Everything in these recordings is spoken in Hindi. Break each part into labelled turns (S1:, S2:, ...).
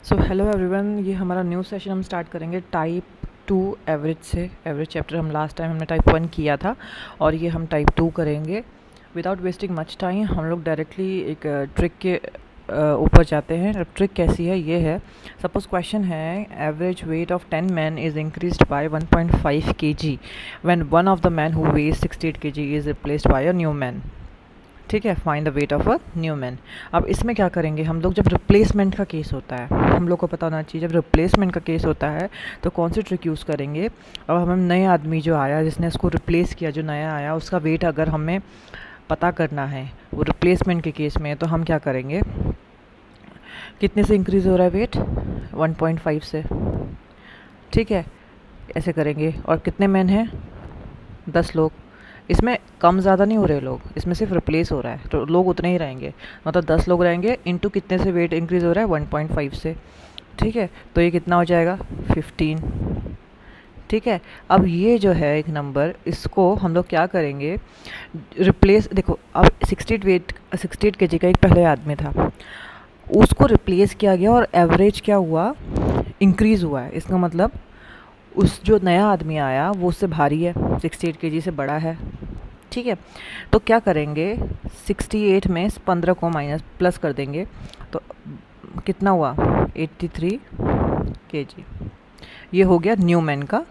S1: सो हेलो एवरीवन, ये हमारा न्यू सेशन हम स्टार्ट करेंगे टाइप 2 एवरेज से। एवरेज चैप्टर हम लास्ट टाइम हमने टाइप 1 किया था और ये हम टाइप 2 करेंगे। विदाउट वेस्टिंग मच टाइम हम लोग डायरेक्टली एक ट्रिक के ऊपर जाते हैं। अब ट्रिक कैसी है, ये है। सपोज क्वेश्चन है, average weight of 10 man is increased by 1.5 kg when one of the man who weighs 68 kg is replaced by a new man. ठीक है, find the weight of a new man. अब इसमें क्या करेंगे हम लोग, जब रिप्लेसमेंट का केस होता है हम लोग को पता होना चाहिए, जब रिप्लेसमेंट का केस होता है तो कौन सी ट्रिक यूज़ करेंगे। अब हमें नए आदमी जो आया, जिसने इसको रिप्लेस किया, जो नया आया, उसका वेट अगर हमें पता करना है वो रिप्लेसमेंट के केस में, तो हम क्या करेंगे, कितने से इंक्रीज़ हो रहा है वेट, 1.5 से। ठीक है, ऐसे करेंगे। और कितने मैन हैं, 10 लोग। इसमें कम ज़्यादा नहीं हो रहे लोग, इसमें सिर्फ रिप्लेस हो रहा है, तो लोग उतने ही रहेंगे। मतलब 10 लोग रहेंगे, इनटू कितने से वेट इंक्रीज़ हो रहा है, 1.5 से। ठीक है, तो ये कितना हो जाएगा, 15। ठीक है, अब ये जो है एक नंबर, इसको हम लोग क्या करेंगे, रिप्लेस। देखो अब 68 केजी का एक पहले आदमी था, उसको रिप्लेस किया गया और एवरेज क्या हुआ, इंक्रीज़ हुआ है। इसका मतलब उस जो नया आदमी आया वो उससे भारी है, 68 केजी से बड़ा है। ठीक है, तो क्या करेंगे, 68 में 15 को माइनस प्लस कर देंगे, तो कितना हुआ, 83 केजी। ये हो गया न्यू मैन का,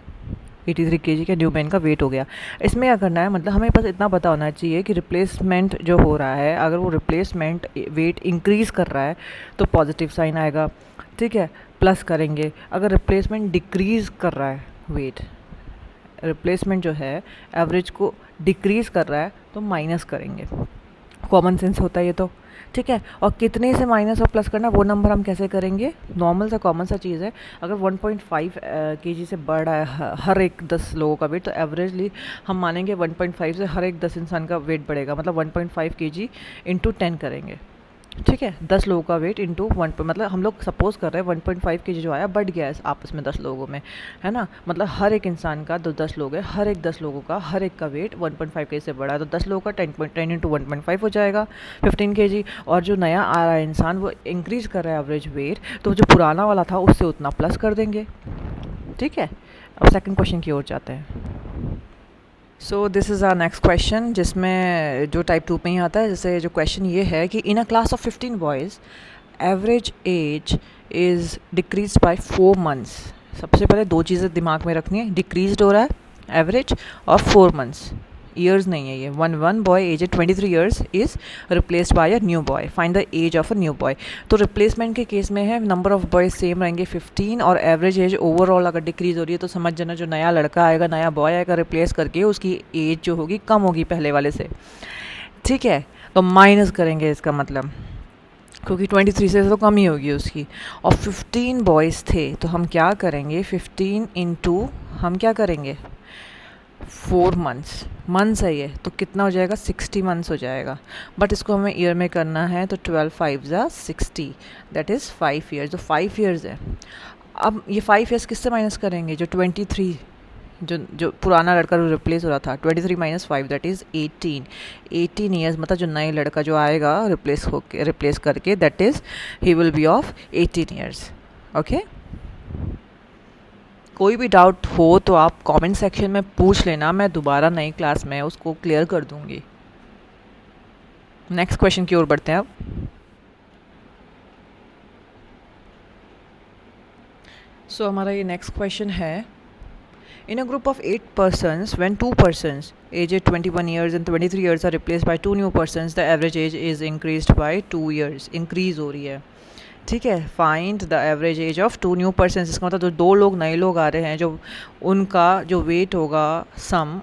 S1: 83 केजी का न्यू मैन का वेट हो गया। इसमें क्या करना है, मतलब हमें बस इतना पता होना चाहिए कि रिप्लेसमेंट जो हो रहा है, अगर वो रिप्लेसमेंट वेट इंक्रीज़ कर रहा है तो पॉजिटिव साइन आएगा। ठीक है, प्लस करेंगे। अगर रिप्लेसमेंट डिक्रीज़ कर रहा है वेट, रिप्लेसमेंट जो है एवरेज को डिक्रीज़ कर रहा है, तो माइनस करेंगे। कॉमन सेंस होता है ये तो। ठीक है, और कितने से माइनस और प्लस करना, वो नंबर हम कैसे करेंगे, नॉर्मल सा कॉमन सा चीज़ है। अगर 1.5 केजी से बढ़ रहा है हर एक 10 लोगों का वेट, तो एवरेजली हम मानेंगे 1.5 से हर एक 10 इंसान का वेट बढ़ेगा, मतलब 1.5 केजी इंटू 10 करेंगे। ठीक है, 10 लोगों का वेट इंटू 1 पर, मतलब हम लोग सपोज कर रहे हैं 1.5 केजी जो आया बढ़ गया है आपस में 10 लोगों में, है ना। मतलब हर एक इंसान का, जो 10 लोग हैं, हर एक 10 लोगों का हर एक का वेट 1.5 केजी से बढ़ा है, तो 10 लोगों का 10 इंटू 1.5 हो जाएगा 15 केजी। और जो नया आ रहा है इंसान, वो इंक्रीज़ कर रहा है एवरेज वेट, तो जो पुराना वाला था उससे उतना प्लस कर देंगे। ठीक है, अब सेकंड क्वेश्चन की ओर जाते हैं। So this is our next question, जिसमें जो टाइप 2 में ही आता है। जैसे जो क्वेश्चन ये है कि in a class of 15 boys average age is decrease by 4 months. सबसे पहले दो चीज़ें दिमाग में रखनी है, डिक्रीज हो रहा है एवरेज, और 4 मंथ्स, ईयर्स नहीं है ये। One boy age 23 years is replaced by a new boy, find the age of a new boy. तो रिप्लेसमेंट के केस में है, नंबर ऑफ बॉयज सेम रहेंगे 15, और एवरेज एज ओवरऑल अगर डिक्रीज हो रही है तो समझ जाना जो नया लड़का आएगा, नया बॉय आएगा रिप्लेस करके, उसकी एज जो होगी कम होगी पहले वाले से। ठीक है, तो माइनस करेंगे इसका मतलब, क्योंकि 23 से तो कम ही होगी उसकी। और 15 बॉयज़ थे, तो हम क्या करेंगे, 15 इंटू हम क्या करेंगे, 4 मंथ्स, मंथ्स है ये, तो कितना हो जाएगा, 60 मंथ्स हो जाएगा। बट इसको हमें ईयर में करना है, तो 12 5 ज़ा 60, दैट इज़ 5 ईयर्स। तो 5 ईयर्स है। अब ये 5 ईयर्स किससे माइनस करेंगे, जो 23, जो पुराना लड़का जो रिप्लेस हो रहा था, 23 माइनस 5 दैट इज़ 18। 18 ईयर्स, मतलब जो नए लड़का जो आएगा रिप्लेस करके, that is he will be of 18 years. Okay, कोई भी डाउट हो तो आप कमेंट सेक्शन में पूछ लेना, मैं दोबारा नई क्लास में उसको क्लियर कर दूंगी। नेक्स्ट क्वेश्चन की ओर बढ़ते हैं अब। सो हमारा ये नेक्स्ट क्वेश्चन है, in a group of 8 persons, when 2 persons aged 21 years and 23 years are replaced by 2 new persons, the average age is increased by 2 years, increase हो रही है। ठीक है, find the average age of 2 new person. इसका मतलब जो 2 लोग नए लोग आ रहे हैं, जो उनका जो वेट होगा,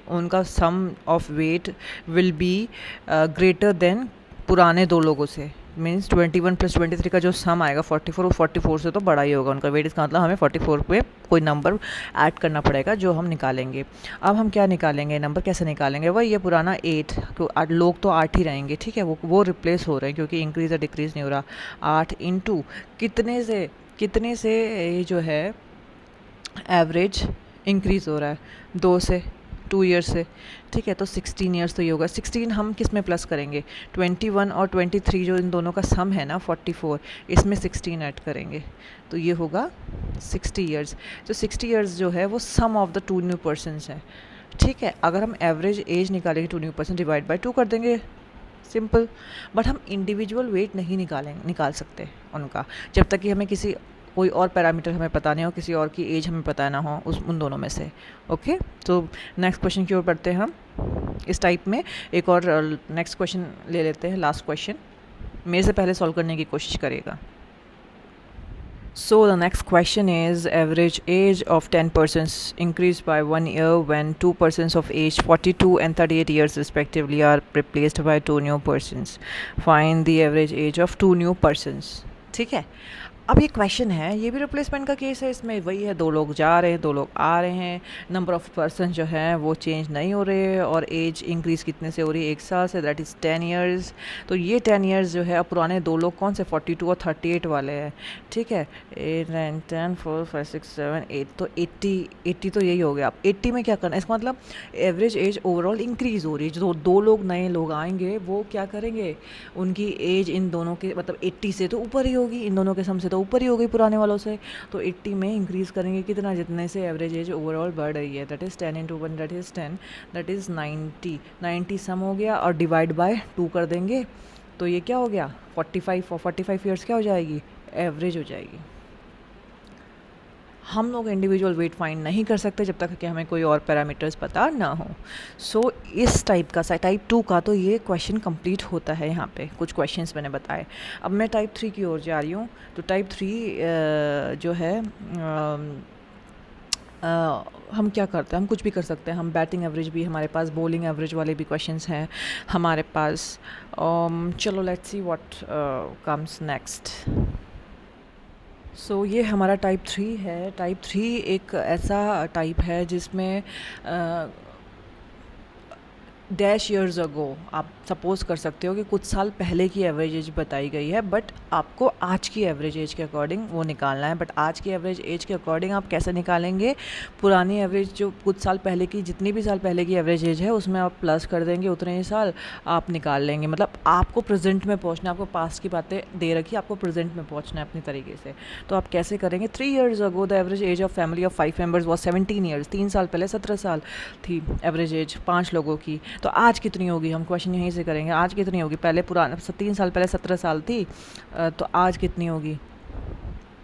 S1: उनका sum of weight will be greater than पुराने 2 लोगों से। मीन्स 21 प्लस 23 का जो सम आएगा 44, और 44 से तो बड़ा ही होगा उनका वेट। इसका मतलब हमें 44 पे कोई नंबर ऐड करना पड़ेगा, जो हम निकालेंगे। अब हम क्या निकालेंगे, नंबर कैसे निकालेंगे, वही ये पुराना 8, तो लोग तो 8 ही रहेंगे। ठीक है, वो रिप्लेस हो रहे हैं, क्योंकि इंक्रीज या डिक्रीज नहीं हो रहा। 8 इंटू कितने से ये जो है एवरेज इंक्रीज हो रहा है, 2 से। 2 ईयर से, ठीक है। तो 16 ईयर्स तो ये होगा। 16 हम किस में प्लस करेंगे, 21 और 23 जो इन दोनों का सम है ना 44, इसमें 16 ऐड करेंगे तो ये होगा 60 ईयर्स। तो 60 ईयर्स जो है वो सम ऑफ द 2 न्यू पर्सनस है, ठीक है। अगर हम एवरेज एज निकालेंगे 2 न्यू पर्सन डिवाइड बाय 2 कर देंगे, सिंपल। बट हम इंडिविजुअल वेट नहीं निकाल सकते उनका, जब तक कि हमें किसी कोई और पैरामीटर हमें पता नहीं हो, किसी और की एज हमें पता ना हो उन दोनों में से। ओके, तो नेक्स्ट क्वेश्चन की ओर बढ़ते हैं हम। इस टाइप में एक और नेक्स्ट क्वेश्चन ले लेते हैं, लास्ट क्वेश्चन मेरे से पहले सॉल्व करने की कोशिश करेगा। So the next question is, average age of 10 persons increased by 1 year when 2 persons of age 42 and 38 years respectively are replaced by 2 new persons. Find the average age of 2 new persons. ठीक है। अब ये क्वेश्चन है, ये भी रिप्लेसमेंट का केस है। इसमें वही है, 2 लोग जा रहे हैं, 2 लोग आ रहे हैं, नंबर ऑफ़ पर्सन जो है वो चेंज नहीं हो रहे, और एज इंक्रीज़ कितने से हो रही है, 1 साल से, दैट इज़ 10 ईयर्स। तो ये 10 ईयर्स जो है, अब पुराने 2 लोग कौन से 42 और 38 वाले हैं, ठीक है। 8 9 10 4 5 6 7 8, तो 80 तो यही हो गया। अब 80 में क्या करना है, इसका मतलब एवरेज एज ओवरऑल इंक्रीज़ हो रही है। जो 2 लोग नए लोग आएंगे वो क्या करेंगे, उनकी एज इन दोनों के मतलब 80 से तो ऊपर ही होगी, इन दोनों के सम से तो ऊपर ही हो गई पुराने वालों से। तो 80 में इंक्रीज़ करेंगे कितना, जितने से एवरेज एज ओवरऑल बढ़ रही है, that is 10 into 1 that is 10, that is 90 सम हो गया, और डिवाइड बाय 2 कर देंगे तो ये क्या हो गया 45, और 45 ईयर्स क्या हो जाएगी, एवरेज हो जाएगी। हम लोग इंडिविजुअल वेट फाइंड नहीं कर सकते जब तक कि हमें कोई और पैरामीटर्स पता ना हो। सो इस टाइप का टाइप 2 का तो ये क्वेश्चन कंप्लीट होता है। यहाँ पे कुछ क्वेश्चंस मैंने बताए। अब मैं टाइप 3 की ओर जा रही हूँ। तो टाइप 3 जो है हम क्या करते हैं, हम कुछ भी कर सकते हैं। हम बैटिंग एवरेज भी हमारे पास, बॉलिंग एवरेज वाले भी क्वेश्चंस हैं हमारे पास। चलो let's see what comes next. So ये हमारा टाइप 3 है। टाइप 3 एक ऐसा टाइप है जिसमें डैश ईयर्स अगो, आप सपोज़ कर सकते हो कि कुछ साल पहले की एवरेज एज बताई गई है, बट आपको आज की एवरेज एज के अकॉर्डिंग वो निकालना है। बट आज की एवरेज एज के अकॉर्डिंग आप कैसे निकालेंगे, पुरानी एवरेज जो कुछ साल पहले की, जितनी भी साल पहले की एवरेज एज है उसमें आप प्लस कर देंगे, उतने ही साल आप निकाल लेंगे। मतलब आपको प्रेजेंट में पहुंचना है, आपको पास्ट की बातें दे रखी, आपको प्रेजेंट में पहुंचना है अपनी तरीके से। तो आप कैसे करेंगे, 3 years ago the average age of family of 5 members was 17 years. 3 साल पहले 17 साल थी एवरेज एज 5 लोगों की। तो आज कितनी होगी, हम क्वेश्चन यहीं से करेंगे। आज कितनी होगी, पहले पुराना 3 साल पहले 17 साल थी, तो आज कितनी होगी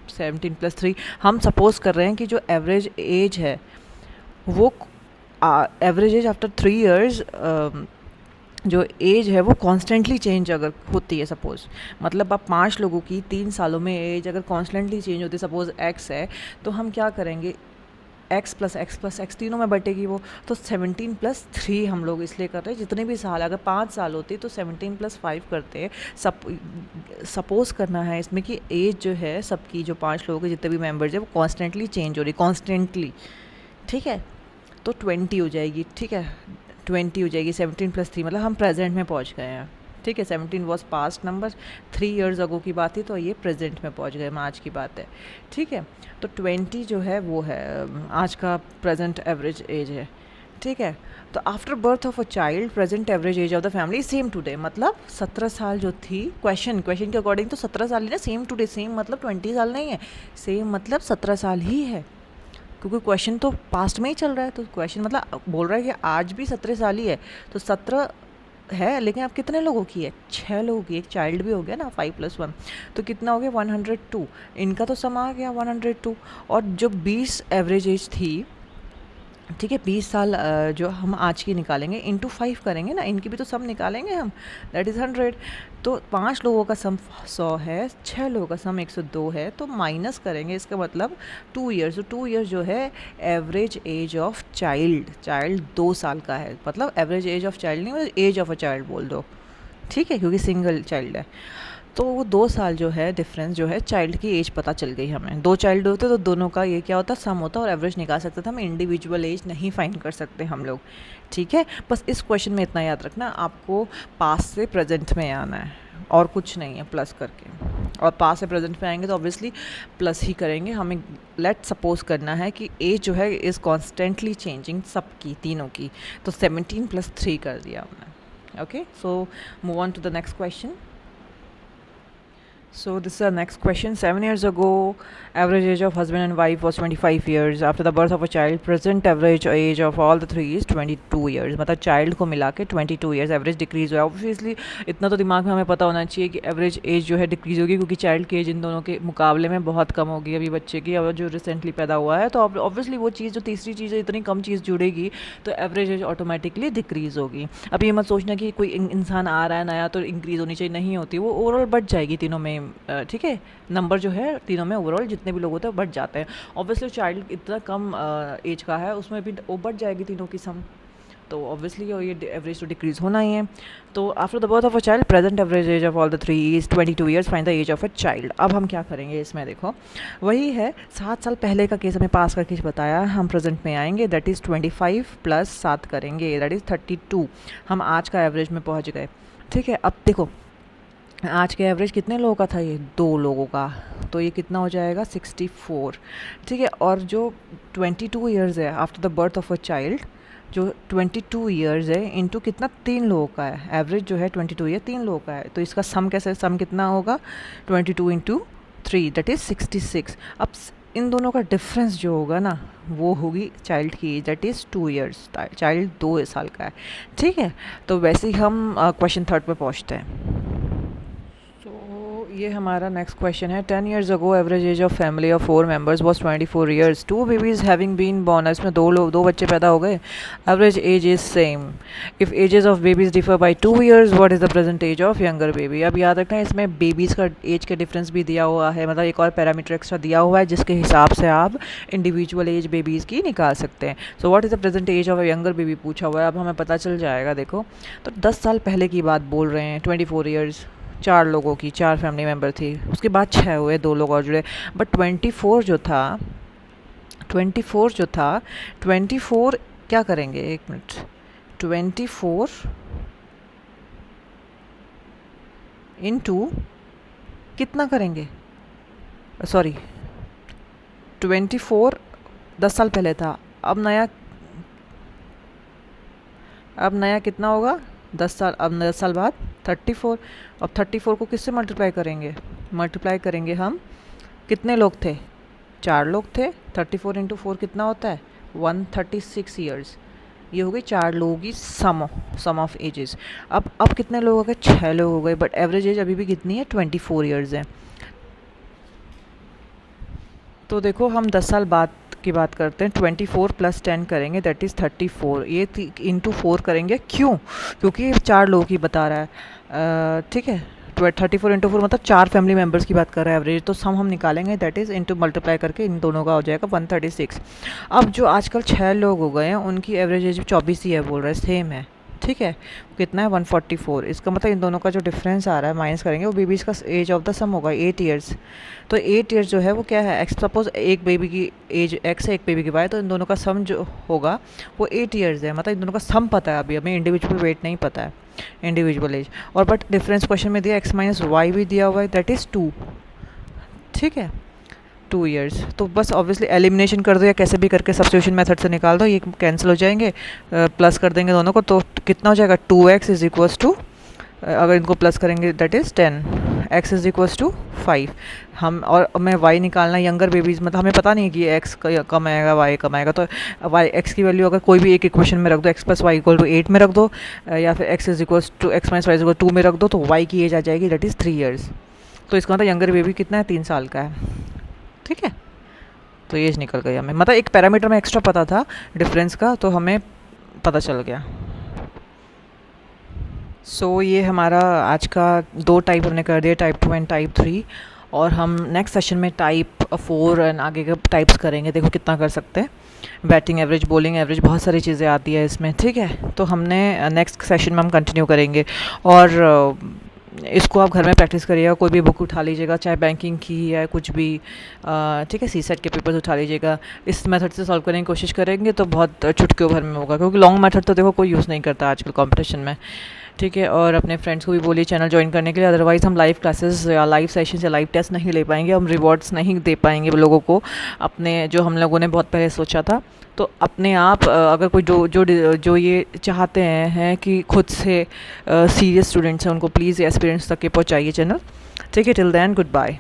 S1: 17 + 3। हम सपोज कर रहे हैं कि जो एवरेज एज है वो एवरेज एज आफ्टर 3 ईयर्स जो एज है वो कॉन्स्टेंटली चेंज अगर होती है, सपोज़ मतलब आप 5 लोगों की 3 सालों में एज अगर कॉन्स्टेंटली चेंज होती है, सपोज़ x है, तो हम क्या करेंगे, x + x तीनों में बटेगी वो, तो 17 + 3 हम लोग इसलिए कर रहे हैं। जितने भी साल, अगर 5 साल होती तो 17 + 5 करते हैं। सपोज़ करना है इसमें कि एज जो है सबकी, जो 5 लोगों के जितने भी मेंबर्स हैं वो कॉन्स्टेंटली चेंज हो रही, कॉन्स्टेंटली, ठीक है। तो 20 हो जाएगी, ठीक है, 20 हो जाएगी। 17 + 3 मतलब हम प्रेजेंट में पहुंच गए हैं, ठीक है। 17 was past number, 3 years ago की बात थी, तो ये प्रेजेंट में पहुंच गए, आज की बात है, ठीक है। तो 20 जो है वो है आज का प्रेजेंट एवरेज एज है, ठीक है। तो after birth of a child present average age of the family same today, मतलब 17 साल जो थी, क्वेश्चन के अकॉर्डिंग तो 17 साल ही ना, सेम टुडे, सेम मतलब 20 साल नहीं है, सेम मतलब 17 साल ही है, क्योंकि क्वेश्चन तो पास्ट में ही चल रहा है। तो क्वेश्चन मतलब बोल रहा है कि आज भी 17 साल ही है, तो 17 है, लेकिन आप कितने लोगों की है, 6 लोगों की, एक चाइल्ड भी हो गया ना, 5 + 1, तो कितना हो गया 102। इनका तो सम आ गया 102, और जो 20 एवरेज एज थी, ठीक है, 20 साल जो हम आज की निकालेंगे इंटू 5 करेंगे ना, इनकी भी तो सम निकालेंगे हम, दैट इज़ 100। तो 5 लोगों का सम 100 है, 6 लोगों का सम 102 है, तो माइनस करेंगे, इसका मतलब 2 ईयर्स। तो 2 ईयर्स जो है एवरेज एज ऑफ चाइल्ड 2 साल का है, मतलब एवरेज एज ऑफ चाइल्ड नहीं, एज ऑफ अ चाइल्ड बोल दो, ठीक है, क्योंकि सिंगल चाइल्ड है। तो वो 2 साल जो है डिफरेंस जो है, चाइल्ड की एज पता चल गई हमें। 2 चाइल्ड होते तो दोनों का ये क्या होता, सम होता और एवरेज निकाल सकते थे हम। इंडिविजुअल एज नहीं फाइंड कर सकते हम लोग, ठीक है। बस इस क्वेश्चन में इतना याद रखना, आपको पास्ट से प्रेजेंट में आना है, और कुछ नहीं है प्लस करके। और पास से प्रेजेंट में आएंगे तो ऑब्वियसली प्लस ही करेंगे। हमें लेट सपोज करना है कि एज जो है इज़ कॉन्स्टेंटली चेंजिंग सबकी, तीनों की, तो 17 + 3 कर दिया हमने। Okay, so move on to the next question. So this is our next question. 7 years ago, average age of husband and wife was 25 years. After the birth of a child, present average age of all the three is 22 years. मतलब child को मिला के 22 years average decrease हुआ है। Obviously इतना तो दिमाग में हमें पता होना चाहिए कि average age जो है decrease होगी, क्योंकि child की age इन दोनों के मुकाबले में बहुत कम होगी अभी बच्चे की, और जो recently पैदा हुआ है। तो obviously वो चीज़, जो तीसरी चीज़ है, इतनी कम चीज़ जुड़ेगी तो average age ऑटोमेटिकली डिक्रीज़ होगी। अब ये मत सोचना कि कोई इंसान आ रहा है नया तो इंक्रीज़ होनी चाहिए, नहीं होती, वो ओवरऑल बढ़ जाएगी तीनों में। ठीक है, नंबर जो है तीनों में ओवरऑल जितने भी लोग होते हैं बढ़ जाते हैं। ऑब्वियसली चाइल्ड इतना कम एज का है, उसमें भी वो बढ़ जाएगी तीनों की सम, तो ऑब्वियसली ये एवरेज तो डिक्रीज होना ही है। तो after the birth of a child, present average age of all the three is 22 years, find the age of a child. अब हम क्या करेंगे इसमें, देखो वही है 7 साल पहले का केस हमें पास करके बताया, हम प्रेजेंट में आएंगे, दैट इज़ 25 + 7 करेंगे, दैट इज़ 32। हम आज का एवरेज में पहुँच गए। ठीक है, अब देखो आज के एवरेज कितने लोगों का था, ये 2 लोगों का, तो ये कितना हो जाएगा 64। ठीक है, और जो 22 ईयर्स है after the birth of a child, जो 22 ईयर्स है इनटू कितना, 3 लोगों का है, एवरेज जो है 22 ये 3 लोगों का है, तो इसका सम कैसे, सम कितना होगा 22 × 3 दैट इज़ 66। अब इन दोनों का डिफरेंस जो होगा ना, वो होगी चाइल्ड की age, that is 2 years, child 2 साल का है। ठीक है, तो वैसे ही हम क्वेश्चन 3 पे पहुँचते हैं। ये हमारा नेक्स्ट क्वेश्चन है। 10 years ago average age of family of 4 members was 24 years. 2 babies having been born, इसमें 2 बच्चे पैदा हो गए, average age is same. If ages of babies differ by 2 years, what is the present age of younger baby. अब याद रखना है इसमें बेबीज़ का एज का डिफरेंस भी दिया हुआ है, मतलब एक और पैरामीटर एक्स्ट्रा दिया हुआ है जिसके हिसाब से आप इंडिविजुअल एज बेबीज़ की निकाल सकते हैं। So what is the present age of younger baby पूछा हुआ है, अब हमें पता चल जाएगा। देखो तो 10 साल पहले की बात बोल रहे हैं, 24 years, 4 लोगों की, 4 फैमिली मेम्बर थी, उसके बाद 6 हुए, 2 लोग और जुड़े, बट 24 जो था 24 क्या करेंगे, 1 मिनट, 24 × कितना करेंगे, सॉरी 24 10 साल पहले था, अब नया कितना होगा 10 साल, अब 10 साल बाद 34। अब 34 को किससे मल्टीप्लाई करेंगे हम, कितने लोग थे, 4 लोग थे, 34 × 4 कितना होता है 136 ईयर्स। ये हो गई 4 लोगों की सम ऑफ एजेस। अब कितने लोग हो गए, 6 लोग हो गए, बट एवरेज एज अभी भी कितनी है 24 ईयर्स है। तो देखो हम 10 साल बाद की बात करते हैं, 24 + 10 करेंगे, दैट इज़ 34। ये × 4 करेंगे, क्यों, क्योंकि 4 लोगों की बता रहा है। ठीक है, 34 × 4 मतलब 4 फैमिली मेम्बर्स की बात कर रहा है एवरेज, तो सम हम निकालेंगे, दैट इज़ इंटू मल्टीप्लाई करके इन दोनों का हो जाएगा 136। अब जो आजकल 6 लोग हो गए हैं उनकी एवरेज एज 24 ही है, बोल रहे हैं सेम है। ठीक है, कितना है 144, इसका मतलब इन दोनों का जो डिफरेंस आ रहा है माइनस करेंगे, वो बेबीज़ का एज ऑफ द सम होगा 8 ईयर्स। तो 8 ईयर्स जो है वो क्या है, एक्स सपोज एक बेबी की एज एक्स है, एक बेबी की वाई, तो इन दोनों का सम जो होगा वो 8 ईयर्स है, मतलब इन दोनों का सम पता है, अभी हमें इंडिविजुअल वेट नहीं पता है, इंडिविजुअल एज। और बट डिफरेंस क्वेश्चन में दिया x - y भी दिया हुआ है, दैट इज़ 2। ठीक है, 2 ईयर्स। तो बस ऑब्वियसली एलिमिनेशन कर दो या कैसे भी करके सब्स्टिट्यूशन मेथड से निकाल दो, ये कैंसिल हो जाएंगे, प्लस कर देंगे दोनों को, तो कितना हो जाएगा 2x = अगर इनको प्लस करेंगे दैट इज़ 10, x = 5। हम और हमें y निकालना, यंगर बेबीज़, मतलब हमें पता नहीं है कि x कम आएगा y कम आएगा, तो x की वैल्यू अगर कोई भी एक इक्वेशन में रख दो, x + y = 8 में रख दो, या फिर x - y = 2 में रख दो, तो y की एज आ जाएगी, दैट इज़ 3 ईयर्स। तो इसका मतलब यंगर बेबी कितना है 3 साल का है। ठीक है, तो एज निकल गई हमें, मतलब एक पैरामीटर में एक्स्ट्रा पता था डिफरेंस का, तो हमें पता चल गया। सो ये हमारा आज का 2 टाइप हमने कर दिया, टाइप 2 एंड टाइप 3, और हम नेक्स्ट सेशन में टाइप 4 एंड आगे के टाइप्स करेंगे, देखो कितना कर सकते हैं। बैटिंग एवरेज, बॉलिंग एवरेज, बहुत सारी चीज़ें आती है इसमें। ठीक है, तो हमने नेक्स्ट सेशन में हम कंटिन्यू करेंगे, और इसको आप घर में प्रैक्टिस करिएगा, कोई भी बुक उठा लीजिएगा, चाहे बैंकिंग की या कुछ भी। ठीक है, सीसेट के पेपर्स उठा लीजिएगा, इस मेथड से सॉल्व करने की कोशिश करेंगे तो बहुत चुटकियों भर में होगा, क्योंकि लॉन्ग मेथड तो देखो कोई यूज़ नहीं करता आजकल कंपटीशन में। ठीक है। और अपने फ्रेंड्स को भी बोलिए चैनल ज्वाइन करने के लिए, अदरवाइज़ हम लाइव क्लासेस या लाइव सेशन या लाइव टेस्ट नहीं ले पाएंगे, हम रिवॉर्ड्स नहीं दे पाएंगे लोगों को अपने, जो हम लोगों ने बहुत पहले सोचा था। तो अपने आप अगर कोई जो ये चाहते हैं कि खुद से सीरियस स्टूडेंट्स हैं, उनको प्लीज़ एस्पिरेंट्स तक के पहुँचाइए चैनल। ठीक है, टिल देन गुड बाय।